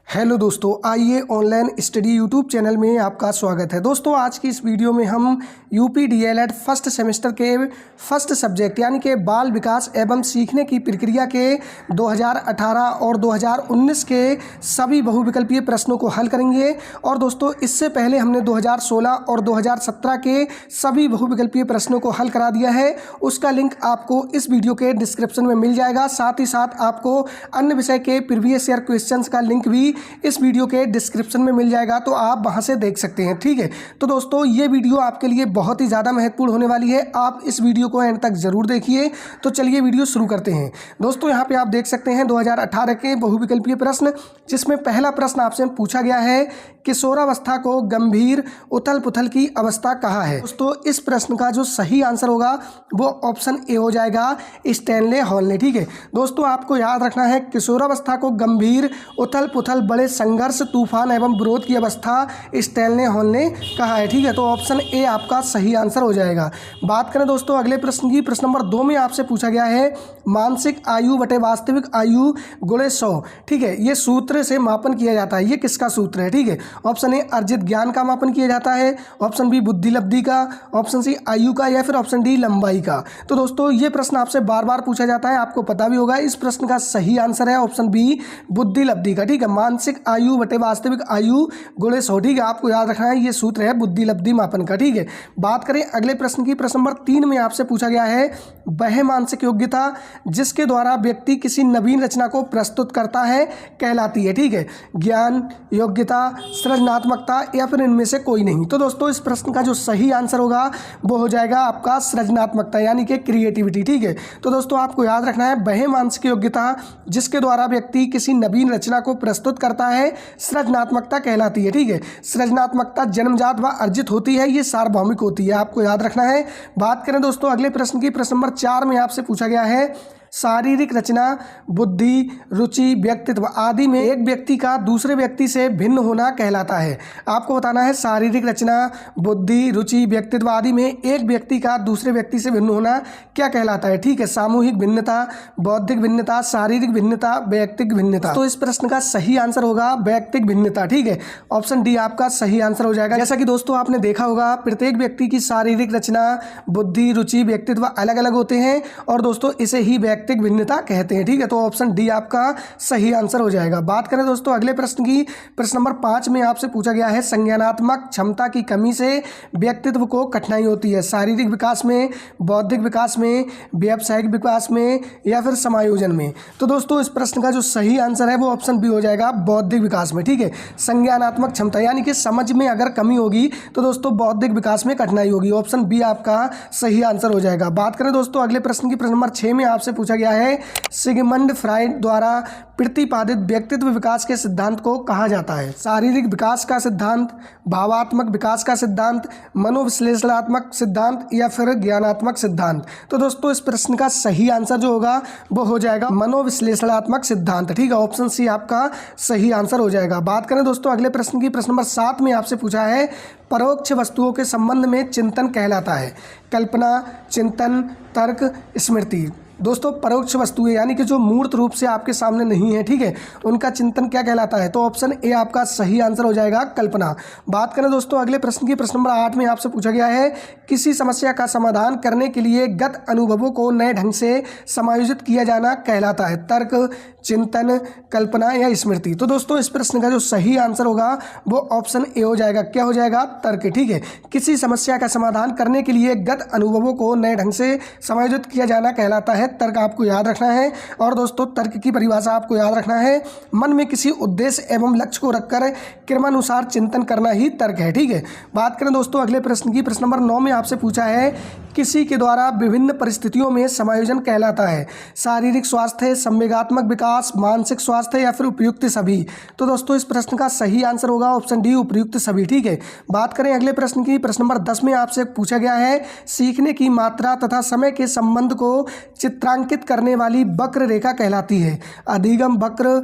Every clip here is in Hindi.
हेलो दोस्तों, आइए ऑनलाइन स्टडी यूट्यूब चैनल में आपका स्वागत है। दोस्तों, आज की इस वीडियो में हम यूपी डीएलएड फर्स्ट सेमेस्टर के फर्स्ट सब्जेक्ट यानी कि बाल विकास एवं सीखने की प्रक्रिया के 2018 और 2019 के सभी बहुविकल्पीय प्रश्नों को हल करेंगे। और दोस्तों, इससे पहले हमने 2016 और 2017 के सभी बहुविकल्पीय प्रश्नों को हल करा दिया है। उसका लिंक आपको इस वीडियो के डिस्क्रिप्शन में मिल जाएगा। साथ ही साथ आपको अन्य विषय के प्रीवियस ईयर क्वेश्चंस का लिंक भी इस वीडियो के डिस्क्रिप्शन में मिल जाएगा, तो आप वहां से देख सकते हैं। ठीक है, तो दोस्तों ये वीडियो आपके लिए बहुत ही ज़्यादा महत्वपूर्ण होने वाली है। आप इस वीडियो को एंड तक जरूर देखिए। तो चलिए वीडियो शुरू करते हैं। दोस्तों, यहाँ पे आप देख सकते हैं 2018 के बहुविकल्पीय प्रश्न, जिसमें पहला प्रश्न आपसे पूछा गया है, किशोरावस्था को गंभीर उथल पुथल की अवस्था कहा है। दोस्तों, इस प्रश्न का जो सही आंसर होगा वो ऑप्शन ए हो जाएगा, स्टैनले हॉल ने। ठीक है दोस्तों, आपको याद रखना है किशोरावस्था को गंभीर उथल पुथल, बड़े संघर्ष, तूफान एवं विरोध की अवस्था स्टैनले हॉल ने कहा है। ठीक है, तो ऑप्शन ए आपका सही आंसर हो जाएगा। बात करें दोस्तों अगले प्रश्न की, प्रश्न नंबर 2 में आपसे पूछा गया है, मानसिक आयु बटे वास्तविक आयु गुणे 100। ठीक है, ये सूत्र से मापन किया जाता है। ये किसका सूत्र है? ठीक है, ऑप्शन ए अर्जित ज्ञान का मापन किया जाता है, ऑप्शन बी बुद्धि लब्धि का, ऑप्शन सी आयु का, या फिर ऑप्शन डी लंबाई का। तो दोस्तों, ये प्रश्न आपसे बार बार पूछा जाता है, आपको पता भी होगा। इस प्रश्न का सही आंसर है ऑप्शन बी बुद्धि लब्धि का। ठीक है, मानसिक आयु बटे वास्तविक आयु गुणे 100। ठीक है, आपको याद रखना है, ये सूत्र है बुद्धि लब्धि मापन का। ठीक है, बात करें अगले प्रश्न की, प्रश्न नंबर 3 में आपसे पूछा गया है, वह मानसिक योग्यता जिसके द्वारा व्यक्ति किसी नवीन रचना को प्रस्तुत करता है कहलाती है। ठीक है, ज्ञान, योग्यता, सृजनात्मकता, या फिर इनमें से कोई नहीं। तो दोस्तों, इस प्रश्न का जो सही आंसर होगा वो हो जाएगा आपका सृजनात्मकता यानी कि क्रिएटिविटी। ठीक है, तो दोस्तों आपको याद रखना है, वह मानसिक योग्यता जिसके द्वारा व्यक्ति किसी नवीन रचना को प्रस्तुत करता है सृजनात्मकता कहलाती है। ठीक है, सृजनात्मकता जन्मजात व अर्जित होती है, ये सार्वभौमिक होती है, आपको याद रखना है। बात करें दोस्तों अगले प्रश्न की, प्रश्न नंबर 4 में आपसे पूछा गया है, शारीरिक रचना, बुद्धि, रुचि, व्यक्तित्व आदि में एक व्यक्ति का दूसरे व्यक्ति से भिन्न होना कहलाता है। आपको बताना है शारीरिक रचना, बुद्धि, रुचि, व्यक्तित्व आदि में एक व्यक्ति का दूसरे व्यक्ति से भिन्न होना क्या कहलाता है। ठीक है, सामूहिक भिन्नता, बौद्धिक भिन्नता, शारीरिक भिन्नता, वैयक्तिक भिन्नता। तो इस प्रश्न का सही आंसर होगा वैयक्तिक भिन्नता। ठीक है, ऑप्शन डी आपका सही आंसर हो जाएगा। जैसा कि दोस्तों आपने देखा होगा, प्रत्येक व्यक्ति की शारीरिक रचना, बुद्धि, रुचि, व्यक्तित्व अलग अलग होते हैं, और दोस्तों इसे ही वैयक्तिक भिन्नता कहते हैं। ठीक है, तो ऑप्शन डी आपका सही आंसर हो जाएगा। बात करें दोस्तों अगले प्रश्न की, प्रश्न नंबर 5 में आपसे पूछा गया है, संज्ञानात्मक क्षमता की कमी से व्यक्तित्व को कठिनाई होती है, शारीरिक विकास में, बौद्धिक विकास में, व्यावसायिक विकास में, या फिर समायोजन में। तो दोस्तों, इस प्रश्न का जो सही आंसर है वो ऑप्शन बी हो जाएगा, बौद्धिक विकास में। ठीक है, संज्ञानात्मक क्षमता यानी कि समझ में अगर कमी होगी तो दोस्तों बौद्धिक विकास में कठिनाई होगी। ऑप्शन बी आपका सही आंसर हो जाएगा। बात करें दोस्तों अगले प्रश्न की, प्रश्न नंबर 6 में आपसे पूछा गया है, सिगमंड फ्राइड द्वारा प्रतिपादित व्यक्तित्व विकास के सिद्धांत को कहा जाता है। शारीरिक विकास का सिद्धांत, भावात्मक विकास का सिद्धांत, मनोविश्लेषणात्मक सिद्धांत, या फिर ज्ञानात्मक सिद्धांत। तो दोस्तों, इस प्रश्न का सही आंसर जो होगा वो हो जाएगा मनोविश्लेषणात्मक सिद्धांत। ठीक है, ऑप्शन सी आपका सही आंसर हो जाएगा। बात करें दोस्तों अगले प्रश्न की, प्रश्न नंबर 7 में आपसे पूछा है, परोक्ष वस्तुओं के संबंध में चिंतन कहलाता है, कल्पना, चिंतन, तर्क, स्मृति। दोस्तों, परोक्ष वस्तुएं यानी कि जो मूर्त रूप से आपके सामने नहीं है, ठीक है, उनका चिंतन क्या कहलाता है। तो ऑप्शन ए आपका सही आंसर हो जाएगा, कल्पना। बात करें दोस्तों अगले प्रश्न की, प्रश्न नंबर 8 में आपसे पूछा गया है, किसी समस्या का समाधान करने के लिए गत अनुभवों को नए ढंग से समायोजित किया जाना कहलाता है, तर्क, चिंतन, कल्पना, या स्मृति। तो दोस्तों, इस प्रश्न का जो सही आंसर होगा वो ऑप्शन ए हो जाएगा, क्या हो जाएगा, तर्क। ठीक है, किसी समस्या का समाधान करने के लिए गत अनुभवों को नए ढंग से समायोजित किया जाना कहलाता है, तर्क। आपको याद रखना है। और दोस्तों, तर्क की परिभाषा आपको याद रखना है, मन में किसी उद्देश्य एवं लक्ष्य को रखकर क्रमानुसार चिंतन करना ही तर्क है। ठीक है, बात करें दोस्तों अगले प्रश्न की, प्रश्न नंबर 9 में आपसे पूछा है, किसी के द्वारा विभिन्न परिस्थितियों में समायोजन कहलाता है, शारीरिक स्वास्थ्य, संवेगात्मक विकास, मानसिक स्वास्थ्य, या फिर उपयुक्त सभी। तो दोस्तों, इस प्रश्न का सही आंसर होगा ऑप्शन डी, उपयुक्त सभी। ठीक है, बात करें अगले प्रश्न की, प्रश्न नंबर 10 में आपसे पूछा गया है, सीखने की मात्रा तथा समय के संबंध को चित्रांकित करने वाली वक्र रेखा कहलाती है, अधिगम वक्र,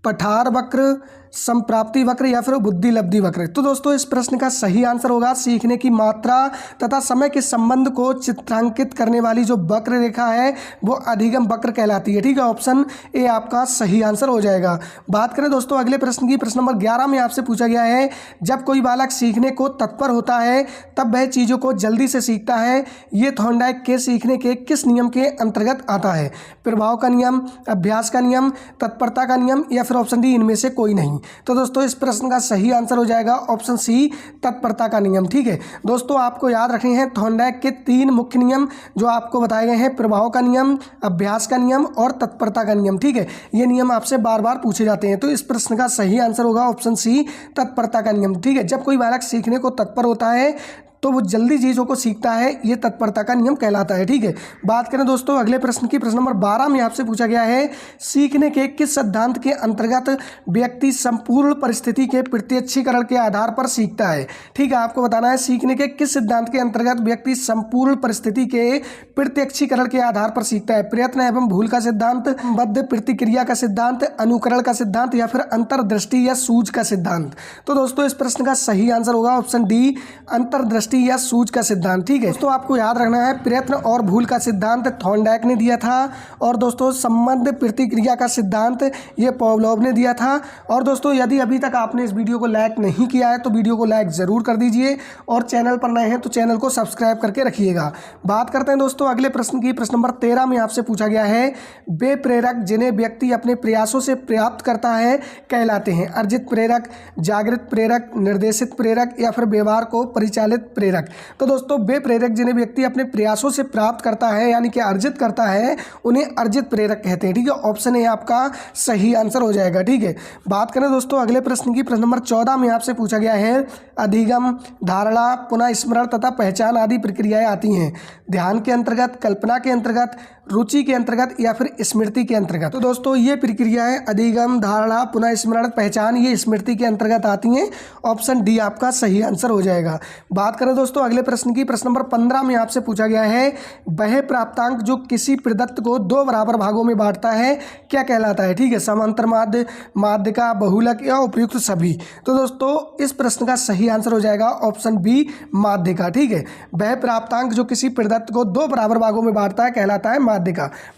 पठार वक्र, संप्राप्ति वक्र या फिर बुद्धि लब्धि वक्र। तो दोस्तों इस प्रश्न का सही आंसर होगा सीखने की मात्रा तथा समय के संबंध को चित्रांकित करने वाली जो वक्र रेखा है वो अधिगम वक्र कहलाती है। ठीक है, ऑप्शन ए आपका सही आंसर हो जाएगा। बात करें दोस्तों अगले प्रश्न की, प्रश्न नंबर 11 में आपसे पूछा गया है, जब कोई बालक सीखने को तत्पर होता है तब वह चीज़ों को जल्दी से सीखता है। ये थॉर्नडाइक के सीखने के किस नियम के अंतर्गत आता है? प्रभाव का नियम, अभ्यास का नियम, तत्परता का नियम या फिर ऑप्शन डी इनमें से कोई नहीं। तो दोस्तों इस प्रश्न का सही आंसर हो जाएगा ऑप्शन सी, तत्परता का नियम। ठीक है दोस्तों, आपको याद रखने हैं थॉर्नडाइक के 3 मुख्य नियम जो आपको बताए गए हैं, प्रभाव का नियम, अभ्यास का नियम और तत्परता का नियम। ठीक है, ये नियम आपसे बार बार पूछे जाते हैं। तो इस प्रश्न का सही आंसर होगा ऑप्शन सी, तत्परता का नियम। ठीक है, जब कोई बालक सीखने को तत्पर होता है तो वो जल्दी चीज़ों को सीखता है, ये तत्परता का नियम कहलाता है। ठीक है, बात करें दोस्तों अगले प्रश्न की, प्रश्न नंबर 12 में आपसे पूछा गया है, सीखने के किस सिद्धांत के अंतर्गत व्यक्ति संपूर्ण परिस्थिति के प्रत्यक्षीकरण के आधार पर सीखता है? ठीक है, आपको बताना है सीखने के किस सिद्धांत के अंतर्गत व्यक्ति संपूर्ण परिस्थिति के प्रत्यक्षीकरण के आधार पर सीखता है? प्रयत्न एवं भूल का सिद्धांत, बद्ध प्रतिक्रिया का सिद्धांत, अनुकरण का सिद्धांत या फिर अंतर्दृष्टि या सूझ का सिद्धांत। तो दोस्तों इस प्रश्न का सही आंसर होगा ऑप्शन डी, अंतर्दृष्टि या सूझ का सिद्धांत। ठीक है दोस्तों, आपको याद रखना है प्रयत्न और भूल का सिद्धांत थॉर्नडाइक ने दिया था, और दोस्तों संबंध प्रतिक्रिया का सिद्धांत ये पावलोव ने दिया था। और दोस्तों यदि अभी तक आपने इस वीडियो को लाइक नहीं किया है तो वीडियो को लाइक जरूर कर दीजिए, और चैनल पर नए हैं तो चैनल को सब्सक्राइब करके रखिएगा। बात करते हैं दोस्तों अगले प्रश्न की, प्रश्न नंबर 13 में आपसे पूछा गया है, वे प्रेरक जिन्हें व्यक्ति अपने प्रयासों से प्राप्त करता है कहलाते हैं? अर्जित प्रेरक, जागृत प्रेरक, निर्देशित प्रेरक या फिर व्यवहार को परिचालित प्रेरक। तो दोस्तों वे प्रेरक जिन्हें व्यक्ति अपने प्रयासों से प्राप्त करता है यानी कि अर्जित करता है उन्हें अर्जित प्रेरक कहते हैं। ठीक है, ऑप्शन ए आपका सही आंसर हो जाएगा। ठीक है, बात करें दोस्तों अगले प्रश्न की, प्रश्न नंबर 14 में आपसे पूछा गया है, अधिगम, धारणा, पुनः स्मरण तथा पहचान आदि प्रक्रियाएं आती हैं ध्यान के अंतर्गत, कल्पना के अंतर्गत, रुचि के अंतर्गत या फिर स्मृति के अंतर्गत? तो दोस्तों ये प्रक्रियाएं अधिगम, धारणा, पुनः स्मरण, पहचान ये स्मृति के अंतर्गत आती हैं। ऑप्शन डी आपका सही आंसर हो जाएगा। बात करें दोस्तों अगले प्रश्न की, प्रश्न नंबर 15 में आपसे पूछा गया है, वह प्राप्तांक जो किसी प्रदत्त को 2 बराबर भागों में बांटता है क्या कहलाता है? ठीक है, समांतर माध्य, माध्यिका, बहुलक या उपयुक्त सभी? तो दोस्तों इस प्रश्न का सही आंसर हो जाएगा ऑप्शन बी, माध्यिका। ठीक है, वह प्राप्तांक जो किसी प्रदत्त को 2 बराबर भागों में बांटता है कहलाता है माध्यिका।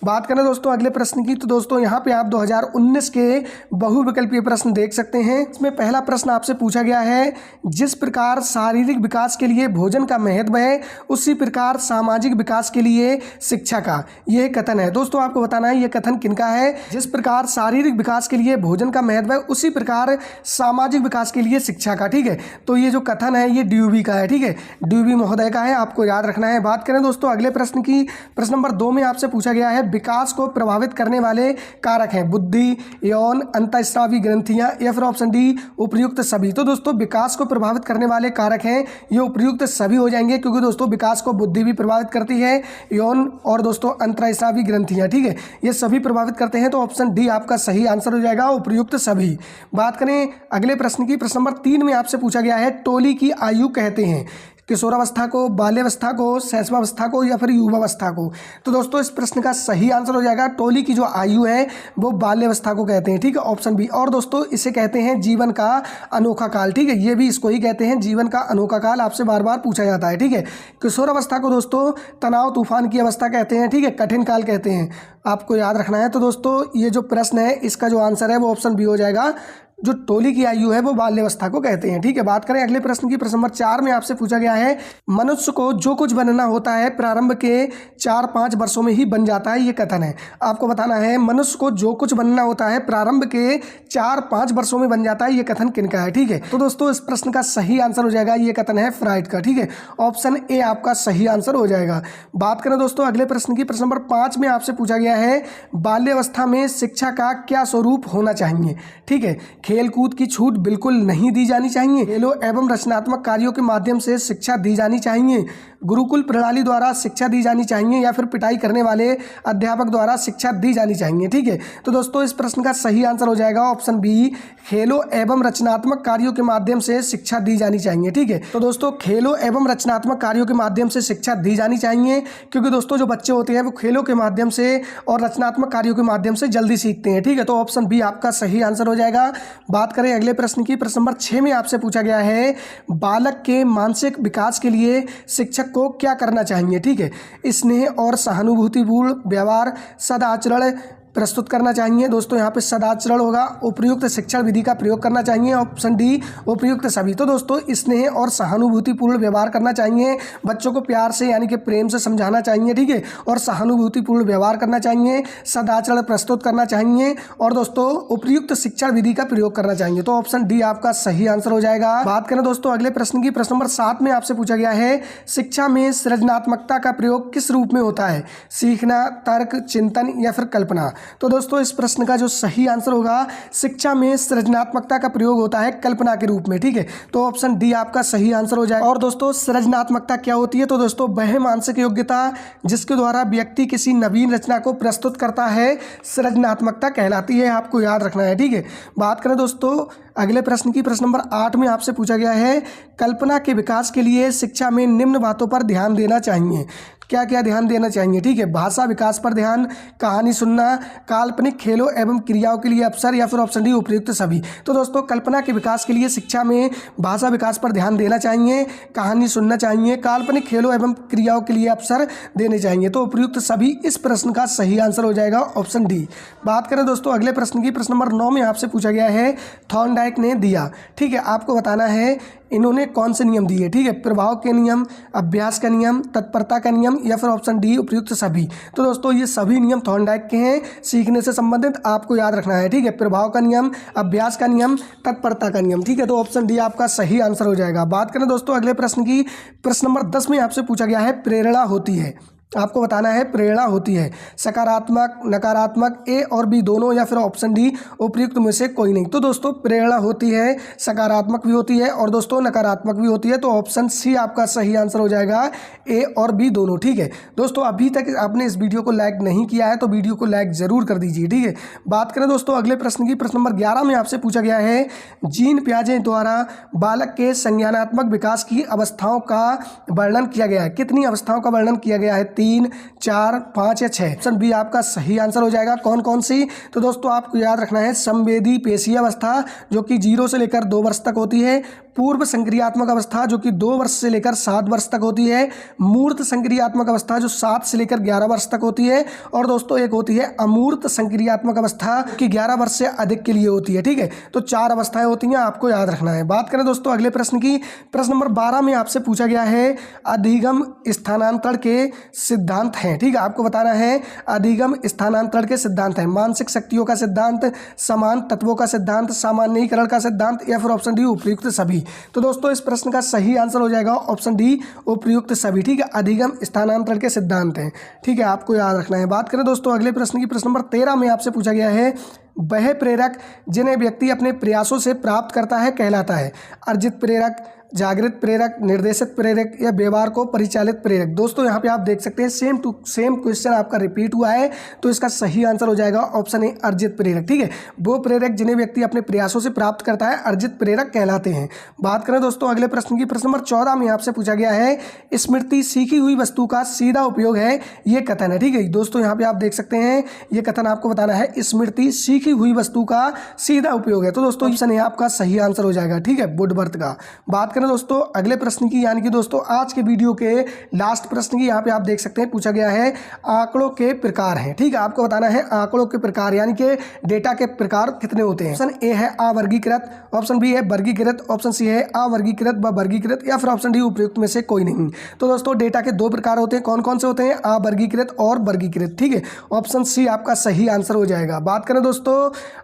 बात करें दोस्तों अगले प्रश्न की, तो दोस्तों यहाँ पे आप 2019 के बहुविकल्पीय प्रश्न देख सकते हैं। इसमें पहला प्रश्न आपसे पूछा गया है, जिस प्रकार शारीरिक विकास के लिए भोजन का महत्व है उसी प्रकार सामाजिक विकास के लिए शिक्षा का यह कथन है। दोस्तों आपको बताना है ये कथन किनका है? जिस प्रकार शारीरिक विकास के लिए भोजन का महत्व है उसी प्रकार सामाजिक विकास के लिए शिक्षा का। ठीक है, तो ये जो कथन है ये ड्यूबी का है। ठीक है, ड्यूबी महोदय का है, आपको याद रखना है। बात करें दोस्तों अगले प्रश्न की, प्रश्न नंबर 2 में आपसे पूछा गया है, विकास को प्रभावित करने वाले कारक हैं बुद्धि, यौन, अंतःस्रावी ग्रंथियां या फिर ऑप्शन डी उपयुक्त सभी? तो दोस्तों विकास को प्रभावित करने वाले कारक हैं ये उपयुक्त सभी हो जाएंगे, क्योंकि दोस्तों विकास को बुद्धि भी प्रभावित करती है, यौन और दोस्तों अंतःस्रावी ग्रंथियां। ठीक है, ये सभी प्रभावित करते हैं, तो ऑप्शन डी आपका सही आंसर हो जाएगा, उपयुक्त सभी। बात करें अगले प्रश्न की, प्रश्न नंबर 3 में आपसे पूछा गया है, टोली की आयु कहते हैं किशोरावस्था को, बाल्यावस्था को, शैशवावस्था को या फिर युवावस्था को? तो दोस्तों इस प्रश्न का सही आंसर हो जाएगा, टोली की जो आयु है वो बाल्यावस्था को कहते हैं। ठीक है, ऑप्शन बी। और दोस्तों इसे कहते हैं जीवन का अनोखा काल। ठीक है, ये भी इसको ही कहते हैं जीवन का अनोखा काल, आपसे बार बार पूछा जाता है। ठीक है, किशोरावस्था को दोस्तों तनाव तूफान की अवस्था कहते हैं। ठीक है, कठिन काल कहते हैं, आपको याद रखना है। तो दोस्तों ये जो प्रश्न है इसका जो आंसर है वो ऑप्शन बी हो जाएगा, जो टोली की आयु है वो बाल्यावस्था को कहते हैं। ठीक है, बात करें अगले प्रश्न की, प्रश्न नंबर 4 में आपसे पूछा गया है, मनुष्य को जो कुछ बनना होता है प्रारंभ के 4-5 वर्षों में ही बन जाता है, ये कथन है। आपको बताना है मनुष्य को जो कुछ बनना होता है प्रारंभ के 4-5 वर्षों में बन जाता है, ये कथन किनका है? ठीक है, तो दोस्तों इस प्रश्न का सही आंसर हो जाएगा, ये कथन है फ्राइड का। ठीक है, ऑप्शन ए आपका सही आंसर हो जाएगा। बात करें दोस्तों अगले प्रश्न की, प्रश्न नंबर 5 में आपसे पूछा गया है, बाल्यावस्था में शिक्षा का क्या स्वरूप होना चाहिए? ठीक है, खेल कूद की छूट बिल्कुल नहीं दी जानी चाहिए। खेलों एवं रचनात्मक कार्यों के माध्यम से शिक्षा दी जानी चाहिए। गुरुकुल प्रणाली द्वारा शिक्षा दी जानी चाहिए या फिर पिटाई करने वाले अध्यापक द्वारा शिक्षा दी जानी चाहिए। ठीक है, तो दोस्तों इस प्रश्न का सही आंसर हो जाएगा ऑप्शन बी, खेलों एवं रचनात्मक कार्यों के माध्यम से शिक्षा दी जानी चाहिए। ठीक है, तो दोस्तों खेलों एवं रचनात्मक कार्यों के माध्यम से शिक्षा दी जानी चाहिए, क्योंकि दोस्तों जो बच्चे होते हैं वो खेलों के माध्यम से और रचनात्मक कार्यों के माध्यम से जल्दी सीखते हैं। ठीक है, तो ऑप्शन बी आपका सही आंसर हो जाएगा। बात करें अगले प्रश्न की, प्रश्न नंबर 6 में आपसे पूछा गया है, बालक के मानसिक विकास के लिए शिक्षक को क्या करना चाहिए। ठीक है, स्नेह और सहानुभूतिपूर्ण व्यवहार, सदाचरण प्रस्तुत करना चाहिए। दोस्तों यहाँ पे सदाचरण होगा, उपयुक्त शिक्षण विधि का प्रयोग करना चाहिए, ऑप्शन डी उपयुक्त सभी। तो दोस्तों स्नेह और सहानुभूतिपूर्ण व्यवहार करना चाहिए, बच्चों को प्यार से यानी कि प्रेम से समझाना चाहिए। ठीक है, और सहानुभूतिपूर्ण व्यवहार करना चाहिए, सदाचरण प्रस्तुत करना चाहिए और दोस्तों उपयुक्त शिक्षण विधि का प्रयोग करना चाहिए। तो ऑप्शन डी आपका सही आंसर हो जाएगा। बात करें दोस्तों अगले प्रश्न की, प्रश्न नंबर 7 में आपसे पूछा गया है, शिक्षा में सृजनात्मकता का प्रयोग किस रूप में होता है, सीखना, तर्क, चिंतन या फिर कल्पना। तो दोस्तों इस प्रश्न का जो सही आंसर होगा, शिक्षा में सृजनात्मकता का प्रयोग होता है कल्पना के रूप में। ठीक है, तो ऑप्शन डी आपका सही आंसर हो जाएगा। और दोस्तों सृजनात्मकता क्या होती है, तो दोस्तों वह मानसिक योग्यता जिसके द्वारा व्यक्ति किसी नवीन रचना को प्रस्तुत करता है, सृजनात्मकता कहलाती है, आपको याद रखना है। ठीक है, बात करें दोस्तों अगले प्रश्न की, प्रश्न नंबर 8 में आपसे पूछा गया है, कल्पना के विकास के लिए शिक्षा में निम्न बातों पर ध्यान देना चाहिए। क्या क्या ध्यान देना चाहिए। ठीक है, भाषा विकास पर ध्यान, कहानी सुनना, काल्पनिक खेलों एवं क्रियाओं के लिए अवसर या फिर ऑप्शन डी उपयुक्त सभी। तो दोस्तों कल्पना के विकास के लिए शिक्षा में भाषा विकास पर ध्यान देना चाहिए, कहानी सुनना चाहिए, काल्पनिक खेलों एवं क्रियाओं के लिए अवसर देने चाहिए। तो उपयुक्त सभी इस प्रश्न का सही आंसर हो जाएगा ऑप्शन डी। बात करें दोस्तों अगले प्रश्न की, प्रश्न नंबर 9 में आपसे पूछा गया है, थॉर्नडाइक ने दिया। ठीक है, आपको बताना है इन्होंने कौन से नियम दिए। ठीक है, प्रभाव के नियम, अभ्यास का नियम, तत्परता का नियम या फिर ऑप्शन डी उपयुक्त सभी। तो दोस्तों ये सभी नियम थॉर्नडाइक के हैं, सीखने से संबंधित, आपको याद रखना है। ठीक है, प्रभाव का नियम, अभ्यास का नियम, तत्परता का नियम। ठीक है, तो ऑप्शन डी आपका सही आंसर हो जाएगा। बात करें दोस्तों अगले प्रश्न की, प्रश्न नंबर 10 में आपसे पूछा गया है, प्रेरणा होती है। आपको बताना है प्रेरणा होती है सकारात्मक, नकारात्मक, ए और बी दोनों या फिर ऑप्शन डी उपयुक्त में से कोई नहीं। तो दोस्तों प्रेरणा होती है, सकारात्मक भी होती है और दोस्तों नकारात्मक भी होती है। तो ऑप्शन सी आपका सही आंसर हो जाएगा, ए और बी दोनों। ठीक है दोस्तों, अभी तक आपने इस वीडियो को लाइक नहीं किया है तो वीडियो को लाइक जरूर कर दीजिए। ठीक है, बात करें दोस्तों अगले प्रश्न की, प्रश्न नंबर 11 में आपसे पूछा गया है, जीन पियाजे द्वारा बालक के संज्ञानात्मक विकास की अवस्थाओं का वर्णन किया गया है। कितनी अवस्थाओं का वर्णन किया गया है, 3, 4, 5 या 6। ऑप्शन बी आपका सही आंसर हो जाएगा। कौन कौन सी, तो दोस्तों आपको याद रखना है, संवेदी पेशीय अवस्था जो कि 0 से लेकर 2 वर्ष तक होती है, पूर्व संक्रियात्मक अवस्था जो कि 2 वर्ष से लेकर 7 वर्ष तक होती है, मूर्त संक्रियात्मक अवस्था जो 7 से लेकर 11 वर्ष तक होती है, और दोस्तों एक होती है अमूर्त संक्रियात्मक अवस्था कि 11 वर्ष से अधिक के लिए होती है। ठीक है, तो 4 अवस्थाएं होती हैं, आपको याद रखना है। बात करें दोस्तों अगले प्रश्न की, प्रश्न नंबर 12 में आपसे पूछा गया है, अधिगम स्थानांतरण के सिद्धांत हैं। ठीक है, आपको बताना है अधिगम स्थानांतरण के सिद्धांत हैं, मानसिक शक्तियों का सिद्धांत, समान तत्वों का सिद्धांत, सामान्यीकरण का सिद्धांत या फिर ऑप्शन डी उपयुक्त सभी। तो दोस्तों इस प्रश्न का सही आंसर हो जाएगा ऑप्शन डी उपयुक्त सभी। ठीक है, अधिगम स्थानांतरण के सिद्धांत हैं। ठीक है, आपको याद रखना है। बात करें दोस्तों अगले प्रश्न की, प्रश्न नंबर 13 में आपसे पूछा गया है, वह प्रेरक जिन्हें व्यक्ति अपने प्रयासों से प्राप्त करता है कहलाता है। अर्जित प्रेरक, जागृत प्रेरक, निर्देशित प्रेरक या व्यवहार को परिचालित प्रेरक। दोस्तों यहाँ पे आप देख सकते हैं सेम टू सेम क्वेश्चन आपका रिपीट हुआ है, तो इसका सही आंसर हो जाएगा ऑप्शन ए अर्जित प्रेरक। ठीक है, वो प्रेरक जिन्हें व्यक्ति अपने प्रयासों से प्राप्त करता है अर्जित प्रेरक कहलाते हैं। बात करें दोस्तों अगले प्रश्न की, प्रश्न नंबर 14 में आपसे पूछा गया है, स्मृति सीखी हुई वस्तु का सीधा उपयोग है, ये कथन है। ठीक है दोस्तों, यहाँ पे आप देख सकते हैं ये कथन आपको बताना है, स्मृति सीखी हुई वस्तु का सीधा उपयोग है। तो दोस्तों ऑप्शन ए आपका सही आंसर हो जाएगा। ठीक है, वुडवर्थ का। बात दोस्तों अगले प्रश्न की, यानी कि दोस्तों आज के वीडियो के लास्ट प्रश्न की, यहाँ पे आप देख सकते हैं पूछा गया है, आंकड़ों के प्रकार हैं। ठीक है, आपको बताना है आंकड़ों के प्रकार यानी कि डेटा के प्रकार कितने होते हैं। ऑप्शन ए है अवर्गीकृत, ऑप्शन बी है वर्गीकृत, ऑप्शन सी है अवर्गीकृत व वर्गीकृत या फिर ऑप्शन डी उपयुक्त में से कोई नहीं। तो दोस्तों डेटा के 2 प्रकार होते हैं, कौन कौन से होते हैं, अवर्गीकृत और वर्गीकृत। ठीक है, ऑप्शन सी आपका सही आंसर हो जाएगा। बात करें दोस्तों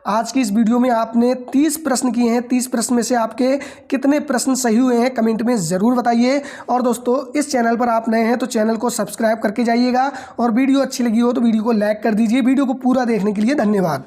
आज की इस वीडियो में आपने 30 प्रश्न किए हैं, 30 प्रश्न में से आपके कितने प्रश्न सही हुए हैं कमेंट में जरूर बताइए। और दोस्तों इस चैनल पर आप नए हैं तो चैनल को सब्सक्राइब करके जाइएगा, और वीडियो अच्छी लगी हो तो वीडियो को लाइक कर दीजिए। वीडियो को पूरा देखने के लिए धन्यवाद।